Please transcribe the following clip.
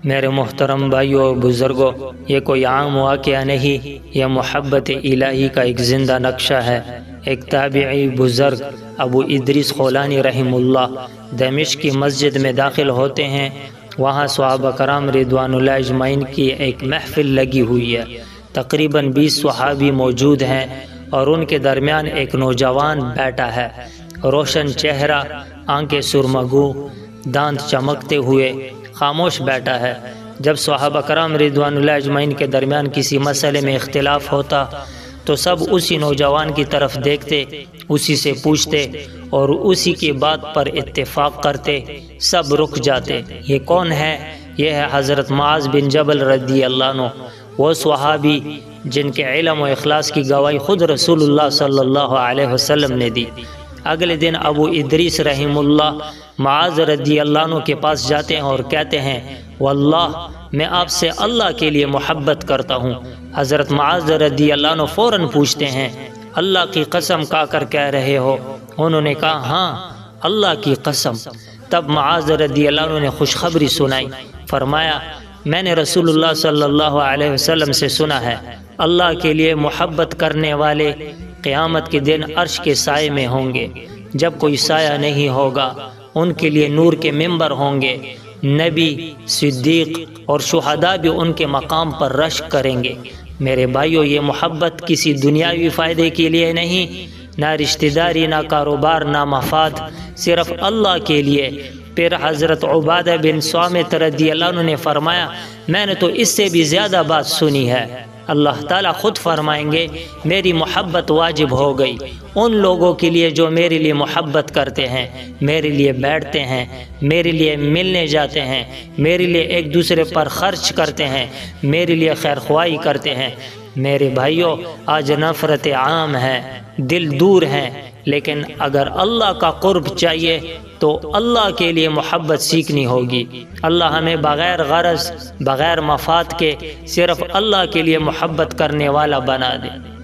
میرے محترم بھائیوں اور بزرگوں، یہ کوئی عام واقعہ نہیں، یہ محبت الہی کا ایک زندہ نقشہ ہے۔ ایک تابعی بزرگ ابو ادریس خولانی رحم اللہ دمشق کی مسجد میں داخل ہوتے ہیں۔ وہاں صحابہ کرام رضوان اللہ اجمعین کی ایک محفل لگی ہوئی ہے۔ تقریباً 20 صحابی موجود ہیں اور ان کے درمیان ایک نوجوان بیٹھا ہے، روشن چہرہ، آنکھیں سرمگو، دانت چمکتے ہوئے خاموش بیٹھا ہے۔ جب صحابہ کرام رضوان اللہ اجمعین کے درمیان کسی مسئلے میں اختلاف ہوتا تو سب اسی نوجوان کی طرف دیکھتے، اسی سے پوچھتے اور اسی کی بات پر اتفاق کرتے، سب رک جاتے۔ یہ کون ہے؟ یہ ہے حضرت معاذ بن جبل رضی اللہ عنہ، وہ صحابی جن کے علم و اخلاص کی گواہی خود رسول اللہ صلی اللہ علیہ وسلم نے دی۔ اگلے دن ابو ادریس رحم اللہ معاذ رضی اللہ عنہ کے پاس جاتے ہیں اور کہتے ہیں، واللہ میں آپ سے اللہ کے لیے محبت کرتا ہوں۔ حضرت معاذ رضی اللہ عنہ فوراً پوچھتے ہیں، اللہ کی قسم کھا کر کہہ رہے ہو؟ انہوں نے کہا، ہاں اللہ کی قسم۔ تب معاذ رضی اللہ عنہ نے خوشخبری سنائی، فرمایا، میں نے رسول اللہ صلی اللہ علیہ وسلم سے سنا ہے، اللہ کے لیے محبت کرنے والے قیامت کے دن عرش کے سائے میں ہوں گے۔ جب کوئی سایہ نہیں ہوگا ان کے لیے نور کے ممبر ہوں گے، نبی، صدیق اور شہداء بھی ان کے مقام پر رشک کریں گے۔ میرے بھائیو، یہ محبت کسی دنیاوی فائدے کے لیے نہیں، نہ رشتہ داری، نہ کاروبار، نہ مفاد، صرف اللہ کے لیے۔ پھر حضرت عبادہ بن صامت رضی اللہ عنہ نے فرمایا، میں نے تو اس سے بھی زیادہ بات سنی ہے۔ اللہ تعالیٰ خود فرمائیں گے، میری محبت واجب ہو گئی ان لوگوں کے لیے جو میرے لیے محبت کرتے ہیں، میرے لیے بیٹھتے ہیں، میرے لیے ملنے جاتے ہیں، میرے لیے ایک دوسرے پر خرچ کرتے ہیں، میرے لیے خیر خواہی کرتے ہیں۔ میرے بھائیوں، آج نفرت عام ہے، دل دور ہیں، لیکن اگر اللہ کا قرب چاہیے تو اللہ کے لیے محبت سیکھنی ہوگی۔ اللہ ہمیں بغیر غرض، بغیر مفاد کے صرف اللہ کے لیے محبت کرنے والا بنا دے۔